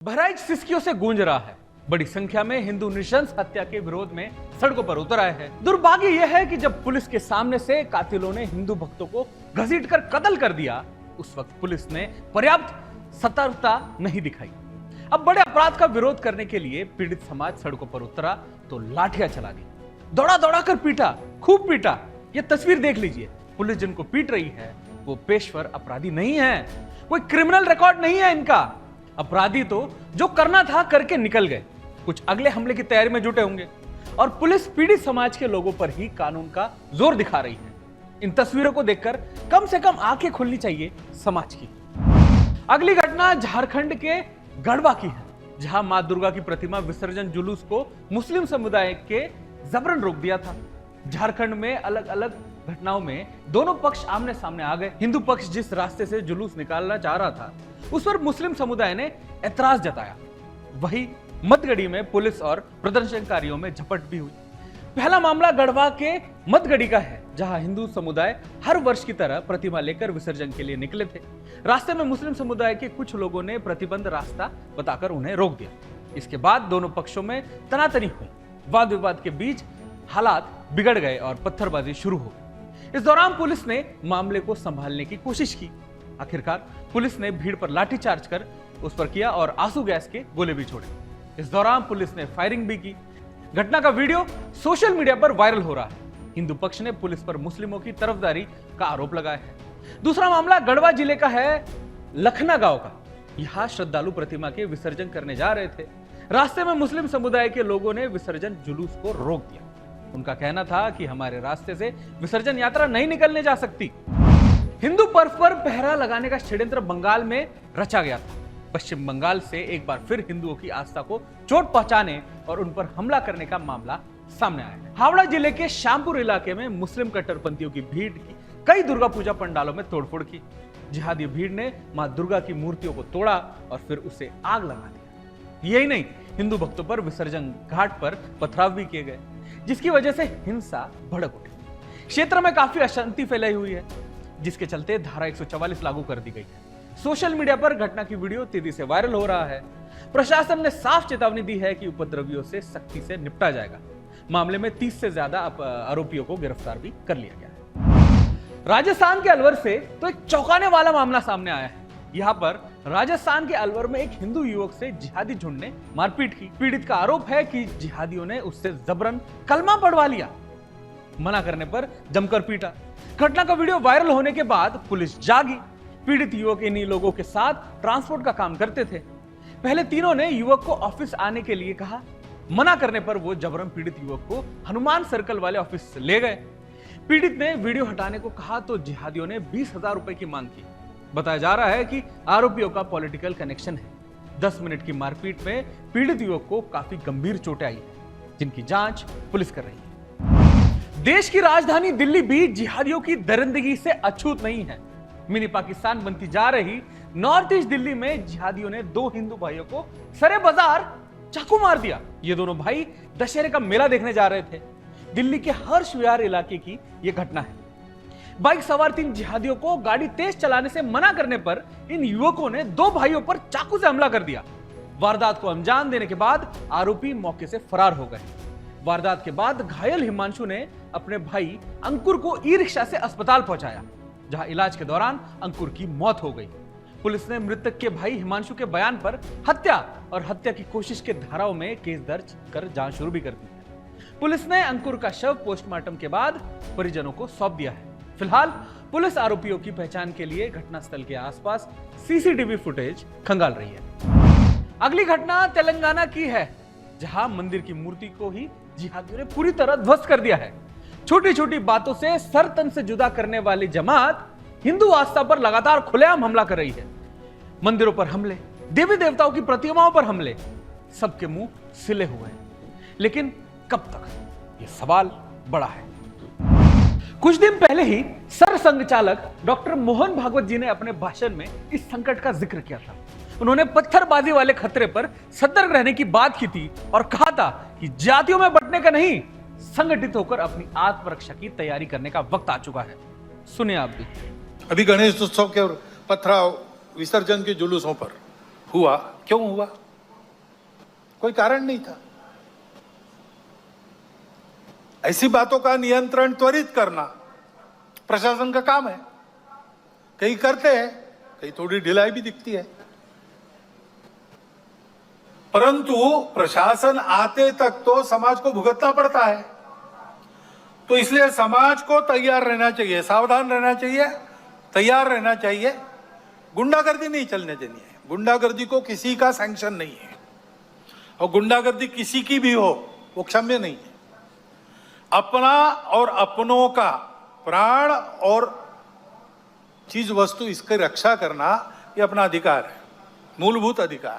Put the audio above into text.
बहराइच सिसकियों से गूंज रहा है। बड़ी संख्या में हिंदू नृशंस हत्या के विरोध में सड़कों पर उतर आए हैं। दुर्भाग्य यह है कि जब पुलिस के सामने से कातिलों ने हिंदू भक्तों को घसीटकर कत्ल कर दिया, उस वक्त पुलिस ने पर्याप्त सतर्कता नहीं दिखाई। अब बड़े अपराध का विरोध करने के लिए पीड़ित समाज सड़कों पर उतरा तो लाठियां चला दी, दौड़ा दौड़ा कर पीटा, खूब पीटा। यह तस्वीर देख लीजिए। पुलिस जिनको पीट रही है वो पेशेवर अपराधी नहीं है, कोई क्रिमिनल रिकॉर्ड नहीं है इनका। अपराधी तो जो करना था करके निकल गए, कुछ अगले हमले की तैयारी में जुटे होंगे और पुलिस पीड़ित समाज के लोगों पर ही कानून का जोर दिखा रही है। इन तस्वीरों को देखकर कम से कम आंखें खुलनी चाहिए समाज की। अगली घटना झारखंड के गढ़वा की है, जहां मां दुर्गा की प्रतिमा विसर्जन जुलूस को मुस्लिम समुदाय के जबरन रोक दिया था। झारखंड में अलग अलग घटनाओं में दोनों पक्ष आमने सामने आ गए। हिंदू पक्ष जिस रास्ते से जुलूस निकालना चाह रहा था, उस पर मुस्लिम समुदाय ने ऐतराज जताया। वहीं मतगढ़ी में पुलिस और प्रदर्शनकारियों में झपट भी हुई। पहला मामला गढ़वा के मतगढ़ी का है, जहां हिंदू समुदाय हर वर्ष की तरह प्रतिमा लेकर विसर्जन के लिए निकले थे। रास्ते में मुस्लिम समुदाय के कुछ लोगों ने प्रतिबंध रास्ता बताकर उन्हें रोक दिया। इसके बाद दोनों पक्षों में तनातनी हुई। वाद विवाद के बीच हालात बिगड़ गए और पत्थरबाजी शुरू हो गई। इस दौरान पुलिस ने मामले को संभालने की कोशिश की। आखिरकार पुलिस ने भीड़ पर लाठीचार्ज कर उस पर किया और आंसू गैस के गोले भी छोड़े। इस दौरान पुलिस ने फायरिंग भी की। घटना का वीडियो सोशल मीडिया पर वायरल हो रहा है। हिंदू पक्ष ने पुलिस पर मुस्लिमों की तरफदारी का आरोप लगाया है। दूसरा मामला गढ़वा जिले का है, लखना गांव का। यहां श्रद्धालु प्रतिमा के विसर्जन करने जा रहे थे। रास्ते में मुस्लिम समुदाय के लोगों ने विसर्जन जुलूस को रोक दिया। उनका कहना था कि हमारे रास्ते से विसर्जन यात्रा नहीं निकलने जा सकती। हिंदू पर्व पर पहरा लगाने का षड्यंत्र बंगाल में रचा गया था। पश्चिम बंगाल से एक बार फिर हिंदुओं की आस्था को चोट पहुंचाने और उन पर हमला करने का मामला सामने आया है। हावड़ा जिले के श्यामपुर इलाके में मुस्लिम कट्टरपंथियों की भीड़ की कई दुर्गा पूजा पंडालों में तोड़फोड़ की। जिहादी भीड़ ने मां दुर्गा की मूर्तियों को तोड़ा और फिर उसे आग लगा दिया। यही नहीं, हिंदू भक्तों पर विसर्जन घाट पर पथराव भी किए गए, जिसकी वजह से हिंसा भड़क उठी। क्षेत्र में काफी अशांति फैलाई हुई है, जिसके चलते धारा 144 लागू कर दी गई है। सोशल मीडिया पर घटना की वीडियो तेजी से वायरल हो रहा है। प्रशासन ने साफ चेतावनी दी है कि उपद्रवियों से सख्ती से निपटा जाएगा। मामले में 30 से ज्यादा आरोपियों को गिरफ्तार भी कर लिया गया है। राजस्थान के अलवर से तो एक चौंकाने वाला मामला सामने आया है। यहाँ पर राजस्थान के अलवर में एक हिंदू युवक से जिहादी झुंड ने मारपीट की। पीड़ित का आरोप है कि जिहादियों ने उससे जबरन कलमा पढ़वा लिया। मना करने पर जमकर पीटा। घटना का वीडियो वायरल होने के बाद पुलिस जागी। पीड़ित युवक इन्हीं लोगों के साथ ट्रांसपोर्ट का काम करते थे। पहले तीनों ने युवक को ऑफिस आने के लिए कहा। मना करने पर वो जबरन पीड़ित युवक को हनुमान सर्कल वाले ऑफिस ले गए। पीड़ित ने वीडियो हटाने को कहा तो जिहादियों ने 20,000 रुपए की मांग की। बताया जा रहा है कि आरोपियों का पॉलिटिकल कनेक्शन है। 10 मिनट की मारपीट में पीड़ित युवक को काफी गंभीर चोटें आई है, जिनकी जांच पुलिस कर रही है। देश की राजधानी दिल्ली भी जिहादियों की दरिंदगी से अछूत नहीं है। मिनी पाकिस्तान बनती जा रही नॉर्थ ईस्ट दिल्ली में जिहादियों ने 2 हिंदू भाइयों को सरे बाजार चाकू मार दिया। ये दोनों भाई दशहरे का मेला देखने जा रहे थे। दिल्ली के हर्ष विहार इलाके की यह घटना है। बाइक सवार 3 जिहादियों को गाड़ी तेज चलाने से मना करने पर इन युवकों ने 2 भाइयों पर चाकू से हमला कर दिया। वारदात को अंजाम देने के बाद आरोपी मौके से फरार हो गए। वारदात के बाद घायल हिमांशु ने अपने भाई अंकुर को ई रिक्शा से अस्पताल पहुंचाया, जहां इलाज के दौरान अंकुर की मौत हो गई। पुलिस ने मृतक के भाई हिमांशु के बयान पर हत्या और हत्या की कोशिश के धाराओं में केस दर्ज कर जांच शुरू भी कर दी है। पुलिस ने अंकुर का शव पोस्टमार्टम के बाद परिजनों को सौंप दिया है। फिलहाल पुलिस आरोपियों की पहचान के लिए घटनास्थल के आसपास सीसीटीवी फुटेज खंगाल रही है। अगली घटना तेलंगाना की है, जहां मंदिर की मूर्ति को ही जिहादियों ने पूरी तरह ध्वस्त कर दिया है। छोटी छोटी बातों से सर तन से जुदा करने वाली जमात हिंदू आस्था पर लगातार खुलेआम हमला कर रही है। मंदिरों पर हमले, देवी देवताओं की प्रतिमाओं पर हमले, सबके मुंह सिले हुए हैं। लेकिन कब तक, यह सवाल बड़ा है। कुछ दिन पहले ही सरसंघ चालक डॉक्टर मोहन भागवत जी ने अपने भाषण में इस संकट का जिक्र किया था। उन्होंने पत्थरबाजी वाले खतरे पर सतर्क रहने की बात की थी और कहा था कि जातियों में बंटने का नहीं, संगठित होकर अपनी आत्मरक्षा की तैयारी करने का वक्त आ चुका है। सुनिए आप भी। अभी गणेश उत्सव के पथराव विसर्जन के जुलूसों पर हुआ, क्यों हुआ? कोई कारण नहीं था। ऐसी बातों का नियंत्रण त्वरित करना प्रशासन का काम है। कई करते हैं, कई थोड़ी ढिलाई भी दिखती है, परंतु प्रशासन आते तक तो समाज को भुगतना पड़ता है। तो इसलिए समाज को तैयार रहना चाहिए, सावधान रहना चाहिए, तैयार रहना चाहिए। गुंडागर्दी नहीं चलने देनी है। गुंडागर्दी को किसी का सैंक्शन नहीं है, और गुंडागर्दी किसी की भी हो वो क्षम्य नहीं है। अपना और अपनों का प्राण और चीज वस्तु इसकी रक्षा करना ये अपना अधिकार है, मूलभूत अधिकार है।